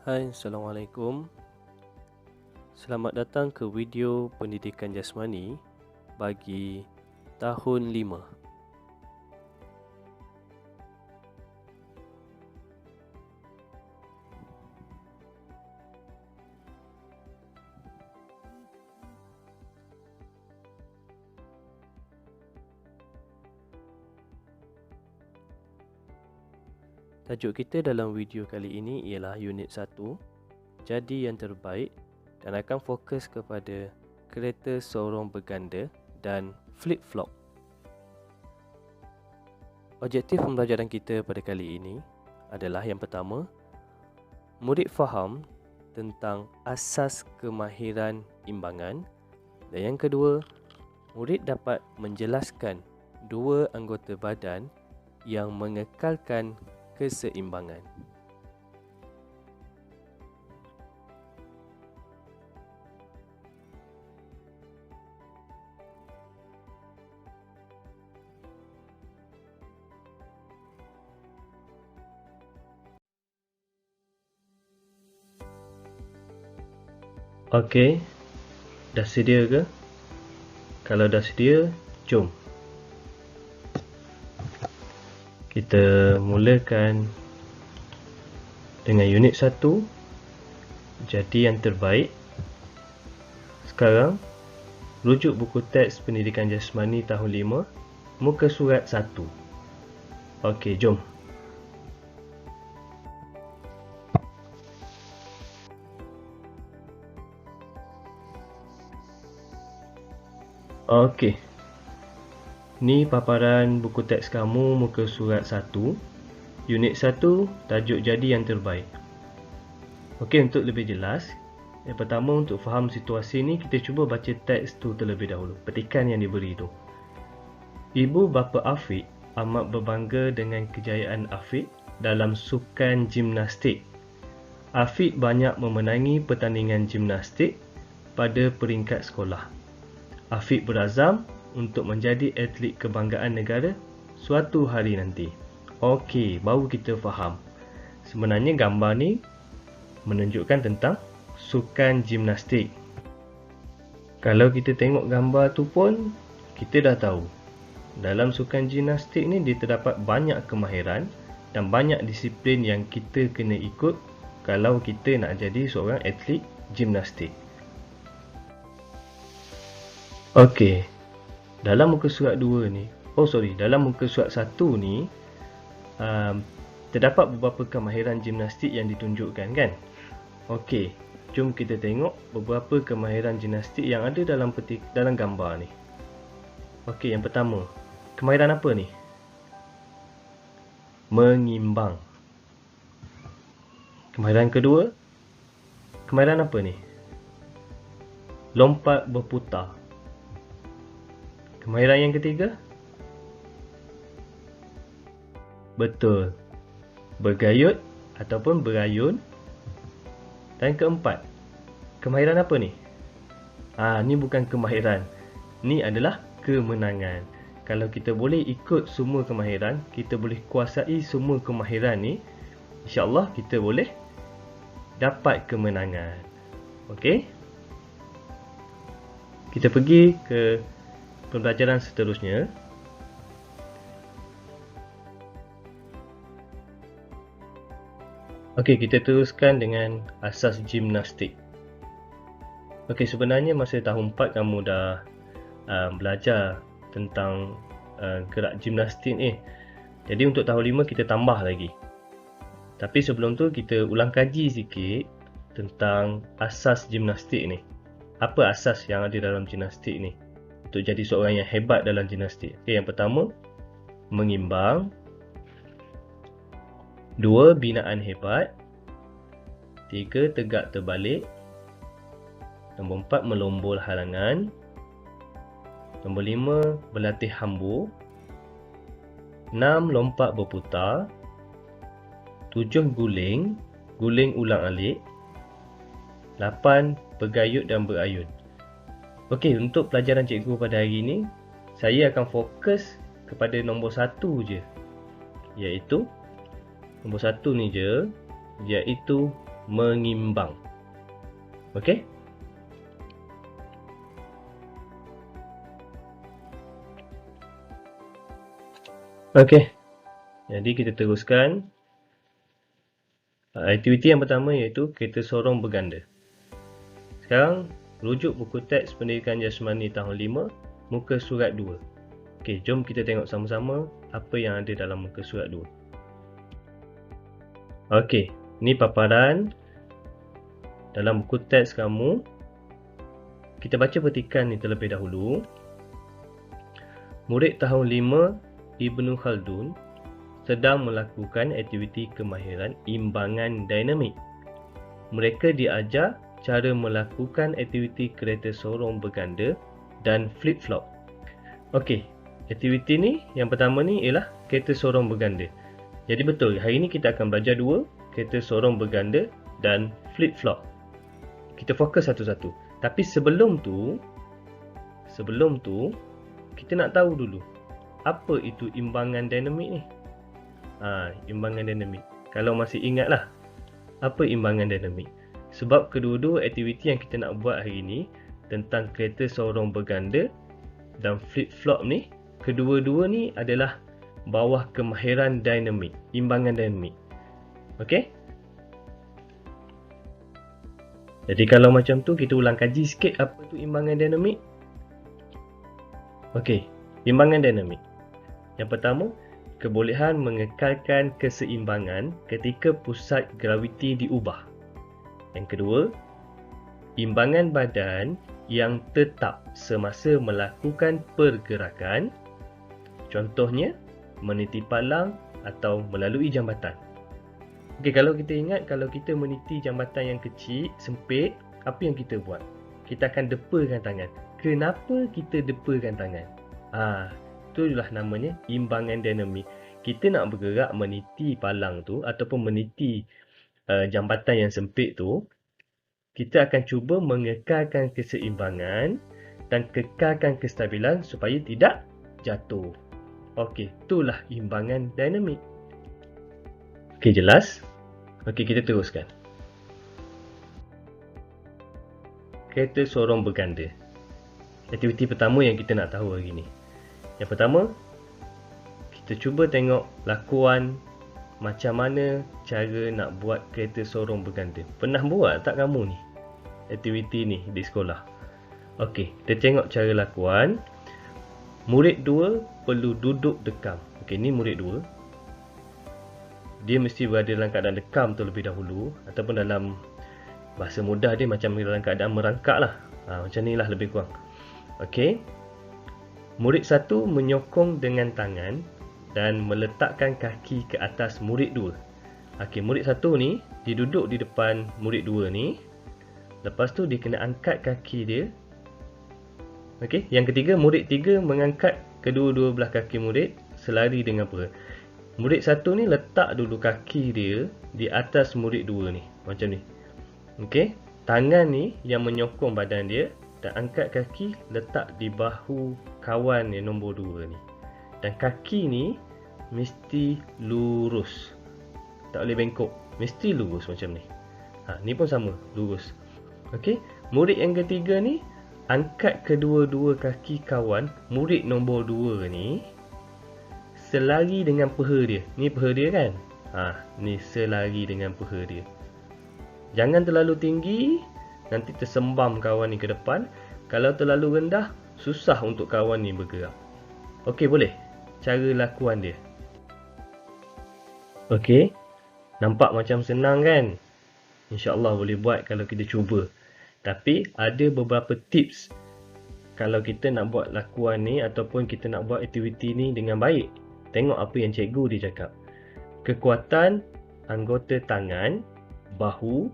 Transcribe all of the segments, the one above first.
Hai, Assalamualaikum. Selamat datang ke video pendidikan jasmani bagi tahun 5. Tajuk kita dalam video kali ini ialah unit 1, Jadi yang terbaik, dan akan fokus kepada kereta sorong berganda dan flip-flop. Objektif pembelajaran kita pada kali ini adalah yang pertama, murid faham tentang asas kemahiran imbangan, dan yang kedua, murid dapat menjelaskan dua anggota badan yang mengekalkan keseimbangan. Okey, dah sedia ke? Kalau dah sedia, jom kita mulakan dengan unit 1, Jadi yang terbaik. Sekarang, rujuk buku teks pendidikan jasmani tahun 5, muka surat 1. Okey, jom. Okey. Ni paparan buku teks kamu muka surat 1, unit 1, tajuk jadi yang terbaik. Okey, untuk lebih jelas, yang pertama untuk faham situasi ni kita cuba baca teks tu terlebih dahulu, petikan yang diberi tu. Ibu bapa Afiq amat berbangga dengan kejayaan Afiq dalam sukan gimnastik. Afiq banyak memenangi pertandingan gimnastik pada peringkat sekolah. Afiq berazam untuk menjadi atlet kebanggaan negara suatu hari nanti. Okey, baru kita faham. Sebenarnya gambar ni menunjukkan tentang sukan gimnastik. Kalau kita tengok gambar tu pun, kita dah tahu. Dalam sukan gimnastik ni dia terdapat banyak kemahiran dan banyak disiplin yang kita kena ikut kalau kita nak jadi seorang atlet gimnastik. Okey. Dalam muka surat 2 ni, dalam muka surat 1 ni, terdapat beberapa kemahiran gimnastik yang ditunjukkan, kan? Okey, jom kita tengok beberapa kemahiran gimnastik yang ada dalam gambar ni. Okey, yang pertama, kemahiran apa ni? Mengimbang. Kemahiran kedua, kemahiran apa ni? Lompat berputar. Kemahiran yang ketiga? Betul, bergayut ataupun berayun. Dan keempat, kemahiran apa ni? Ni bukan kemahiran, ni adalah kemenangan. Kalau kita boleh ikut semua kemahiran, kita boleh kuasai semua kemahiran ni, insya-Allah kita boleh dapat kemenangan. Okey? Kita pergi ke pembelajaran seterusnya. Okey, kita teruskan dengan asas gimnastik. Okey, sebenarnya masa tahun 4 kamu dah belajar tentang gerak gimnastik ni. Jadi untuk tahun 5 kita tambah lagi. Tapi sebelum tu kita ulang kaji sikit tentang asas gimnastik ni. Apa asas yang ada dalam gimnastik ni untuk jadi seorang yang hebat dalam gimnastik? Okey, yang pertama, mengimbang. 2, binaan hebat. 3, tegak terbalik. Nombor 4, melombol halangan. Nombor 5, berlatih hambur. 6, lompat berputar. 7, guling ulang-alik. 8, bergayut dan berayun. Okey, untuk pelajaran cikgu pada hari ini, saya akan fokus kepada nombor 1 je. Iaitu nombor 1 ni je, iaitu mengimbang. Okey? Okey. Jadi kita teruskan. Aktiviti yang pertama iaitu kereta sorong berganda. Sekarang rujuk buku teks Pendidikan Jasmani tahun 5, muka surat 2. Okey, jom kita tengok sama-sama apa yang ada dalam muka surat 2. Okey, ni paparan dalam buku teks kamu. Kita baca petikan ni terlebih dahulu. Murid tahun 5 Ibnu Khaldun sedang melakukan aktiviti kemahiran imbangan dinamik. Mereka diajar cara melakukan aktiviti kereta sorong berganda dan flip-flop. Okey, aktiviti ni yang pertama ni ialah kereta sorong berganda. Jadi betul, hari ni kita akan belajar dua, kereta sorong berganda dan flip-flop. Kita fokus satu-satu. Tapi sebelum tu, kita nak tahu dulu apa itu imbangan dinamik ni. Imbangan dinamik. Kalau masih ingat lah, apa imbangan dinamik? Sebab kedua-dua aktiviti yang kita nak buat hari ni tentang kereta sorong berganda dan flip-flop ni, kedua-dua ni adalah bawah kemahiran dinamik, imbangan dinamik. Okey? Jadi kalau macam tu, kita ulang kaji sikit apa tu imbangan dinamik. Okey, imbangan dinamik. Yang pertama, kebolehan mengekalkan keseimbangan ketika pusat graviti diubah. Yang kedua, imbangan badan yang tetap semasa melakukan pergerakan. Contohnya, meniti palang atau melalui jambatan. Okey, kalau kita ingat, kalau kita meniti jambatan yang kecil, sempit, apa yang kita buat? Kita akan depakan tangan. Kenapa kita depakan tangan? Itulah namanya imbangan dinamik. Kita nak bergerak meniti palang tu ataupun meniti jambatan yang sempit tu, kita akan cuba mengekalkan keseimbangan dan kekalkan kestabilan supaya tidak jatuh. Okey, itulah imbangan dinamik. Okey, jelas? Okey, kita teruskan. Kereta sorong berganda. Aktiviti pertama yang kita nak tahu hari ni. Yang pertama, kita cuba tengok lakuan macam mana cara nak buat kereta sorong berganda. Pernah buat tak kamu ni? Aktiviti ni di sekolah. Okey, kita tengok cara lakuan. Murid 2 perlu duduk dekam. Okey, ni murid 2. Dia mesti berada dalam keadaan dekam terlebih dahulu, ataupun dalam bahasa mudah dia macam dalam keadaan merangkak lah. Macam ni lah lebih kurang. Okey. Murid 1 menyokong dengan tangan dan meletakkan kaki ke atas murid 2. Okey, murid 1 ni, dia duduk di depan murid 2 ni. Lepas tu dia kena angkat kaki dia. Okey, yang ketiga, murid 3 mengangkat kedua-dua belah kaki murid selari dengan perut. Murid 1 ni letak dulu kaki dia di atas murid 2 ni. Macam ni. Okey, tangan ni yang menyokong badan dia dan angkat kaki letak di bahu kawan yang nombor 2 ni. Dan kaki ni mesti lurus. Tak boleh bengkok. Mesti lurus macam ni. Ni pun sama, lurus. Okey, murid yang ketiga ni angkat kedua-dua kaki kawan murid nombor 2 ni selari dengan peha dia. Ni peha dia kan? Ni selari dengan peha dia. Jangan terlalu tinggi, nanti tersembam kawan ni ke depan. Kalau terlalu rendah, susah untuk kawan ni bergerak. Okey, boleh? Cara lakuan dia. Okey, nampak macam senang kan? InsyaAllah boleh buat kalau kita cuba. Tapi ada beberapa tips kalau kita nak buat lakuan ni ataupun kita nak buat aktiviti ni dengan baik. Tengok apa yang cikgu dia cakap. Kekuatan anggota tangan, bahu,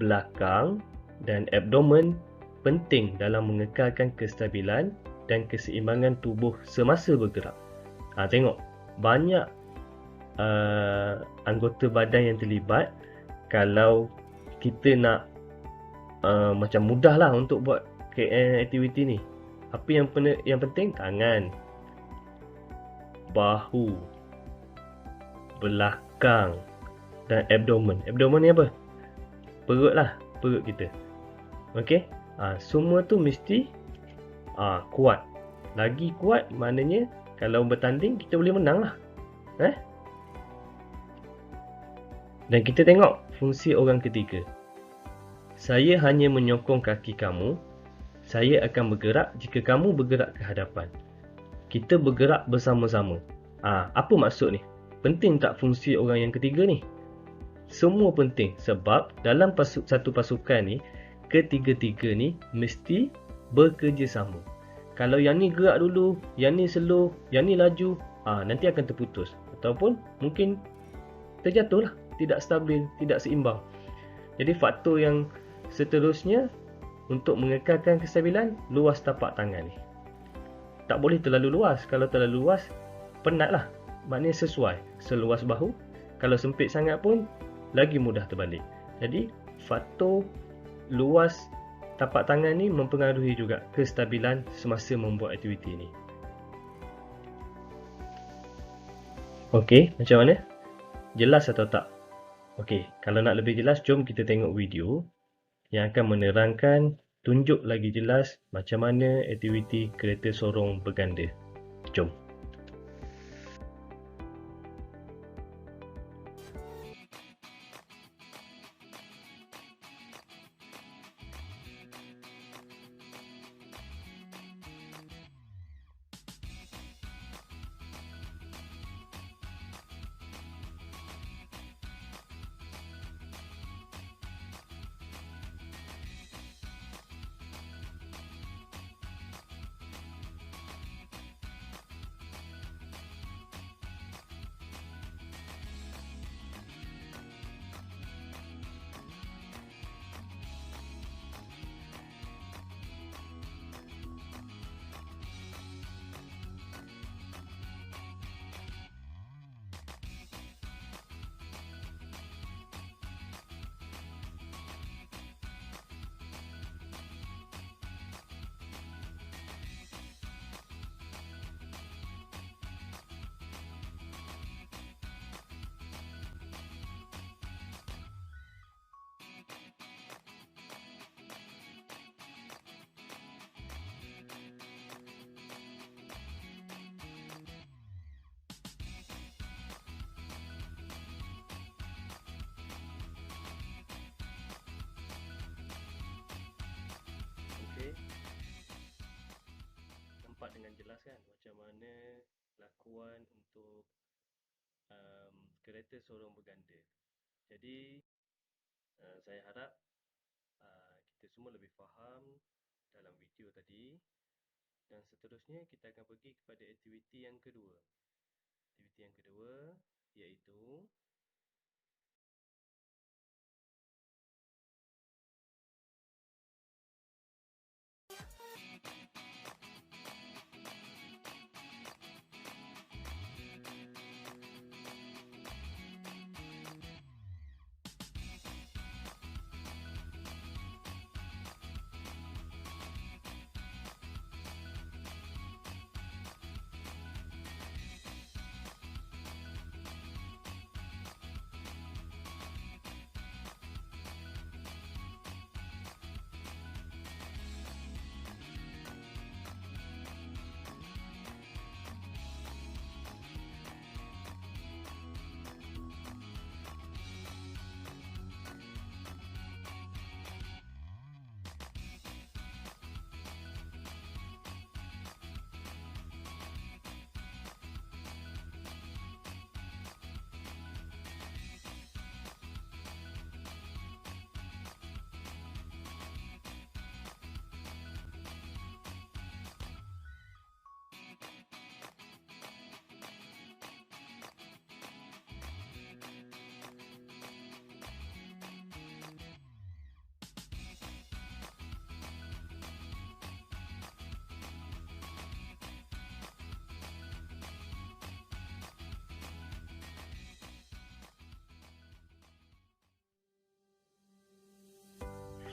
belakang dan abdomen penting dalam mengekalkan kestabilan dan keseimbangan tubuh semasa bergerak. Tengok, banyak anggota badan yang terlibat. Kalau kita nak macam mudah lah untuk buat aktiviti ni. Apa yang penting? Tangan, bahu, belakang dan abdomen. Abdomen ni apa? perut lah, perut kita. Okey, semua tu mesti kuat. Lagi kuat maknanya kalau bertanding kita boleh menang lah. Dan kita tengok fungsi orang ketiga. Saya hanya menyokong kaki kamu. Saya akan bergerak jika kamu bergerak ke hadapan. Kita bergerak bersama-sama. Apa maksud ni? Penting tak fungsi orang yang ketiga ni? Semua penting sebab dalam satu pasukan ni, ketiga-tiga ni mesti bekerjasama. Kalau yang ni gerak dulu, yang ni slow, yang ni laju, nanti akan terputus. Ataupun mungkin terjatuh lah, tidak stabil, tidak seimbang. Jadi faktor yang seterusnya untuk mengekalkan kestabilan, luas tapak tangan ni. Tak boleh terlalu luas. Kalau terlalu luas, penat lah. Maknanya sesuai, seluas bahu. Kalau sempit sangat pun, lagi mudah terbalik. Jadi faktor luas tapak tangan ni mempengaruhi juga kestabilan semasa membuat aktiviti ni. Okey, macam mana? Jelas atau tak? Okey, kalau nak lebih jelas, jom kita tengok video yang akan menerangkan, tunjuk lagi jelas macam mana aktiviti kereta sorong berganda. Jom. Nampak dengan jelas kan macam mana lakuan untuk kereta sorong berganda. Jadi saya harap kita semua lebih faham dalam video tadi. Dan seterusnya kita akan pergi kepada aktiviti yang kedua. Aktiviti yang kedua iaitu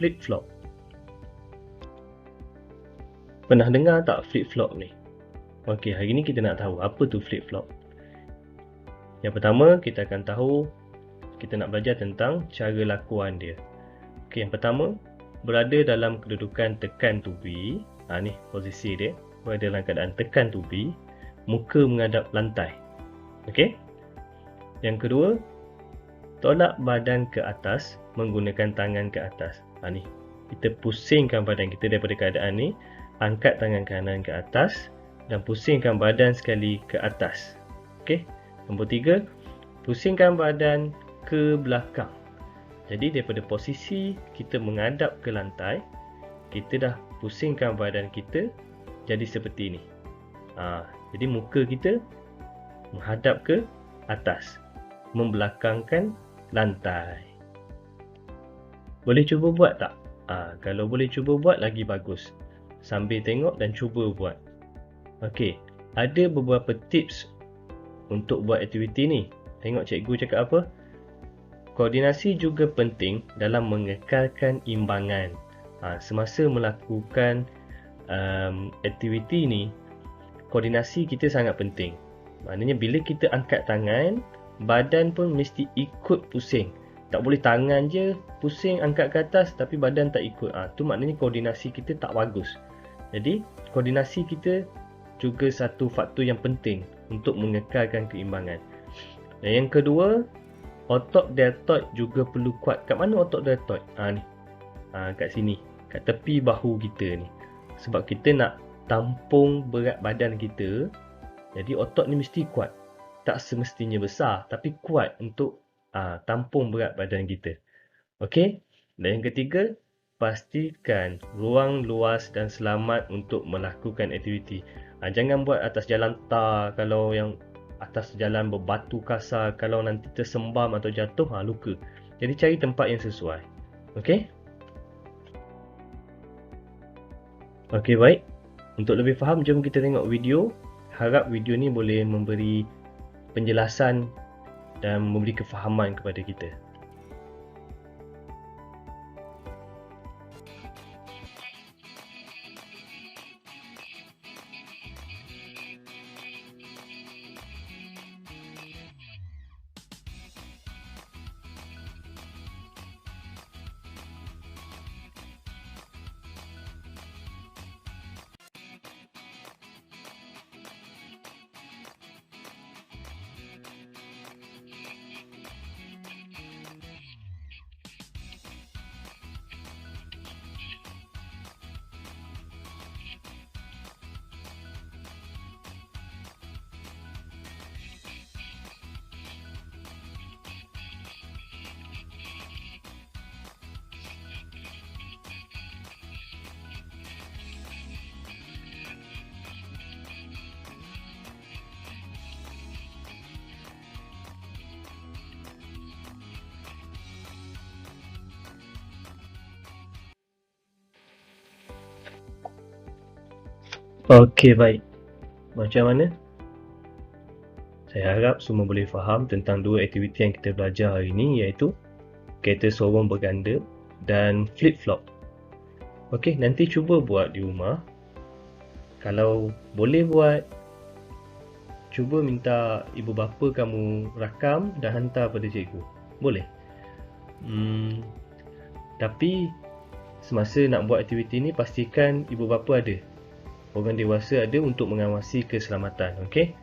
flip-flop. Pernah dengar tak flip-flop ni? Okey, hari ni kita nak tahu apa tu flip-flop. Yang pertama, kita akan tahu, kita nak belajar tentang cara lakuan dia. Okey, yang pertama, berada dalam kedudukan tekan tubi. Ni posisi dia. Berada dalam keadaan tekan tubi, muka menghadap lantai. Okey. Yang kedua, tolak badan ke atas menggunakan tangan ke atas. Ni, kita pusingkan badan kita daripada keadaan ni, angkat tangan kanan ke atas dan pusingkan badan sekali ke atas. Okey. Nombor 3, pusingkan badan ke belakang. Jadi daripada posisi kita menghadap ke lantai, kita dah pusingkan badan kita jadi seperti ini. Jadi muka kita menghadap ke atas, membelakangkan lantai. Boleh cuba buat tak? Kalau boleh cuba buat lagi bagus. Sambil tengok dan cuba buat. Okey, ada beberapa tips untuk buat aktiviti ni. Tengok cikgu cakap apa? Koordinasi juga penting dalam mengekalkan imbangan. Semasa melakukan aktiviti ni, koordinasi kita sangat penting. Maknanya bila kita angkat tangan, badan pun mesti ikut pusing. Tak boleh tangan je pusing angkat ke atas tapi badan tak ikut. Tu maknanya koordinasi kita tak bagus. Jadi koordinasi kita juga satu faktor yang penting untuk mengekalkan keimbangan. Dan yang kedua, otot deltoid juga perlu kuat. Kat mana otot deltoid? Ni. Kat sini. Kat tepi bahu kita ni. Sebab kita nak tampung berat badan kita. Jadi otot ni mesti kuat. Tak semestinya besar, tapi kuat untuk tampung berat badan kita. Okey? Dan yang ketiga, pastikan ruang luas dan selamat untuk melakukan aktiviti. Jangan buat atas jalan tar. Kalau yang atas jalan berbatu kasar, kalau nanti tersembam atau jatuh, luka. Jadi cari tempat yang sesuai. Okey? Okey, baik. Untuk lebih faham, jom kita tengok video. Harap video ni boleh memberi penjelasan dan memberi kefahaman kepada kita. Okey, baik. Macam mana? Saya harap semua boleh faham tentang dua aktiviti yang kita belajar hari ini, iaitu kereta sorong berganda dan flip-flop. Okey, nanti cuba buat di rumah. Kalau boleh buat, cuba minta ibu bapa kamu rakam dan hantar pada cikgu. Boleh? Tapi semasa nak buat aktiviti ni, pastikan ibu bapa ada. Orang dewasa ada untuk mengawasi keselamatan. Okey?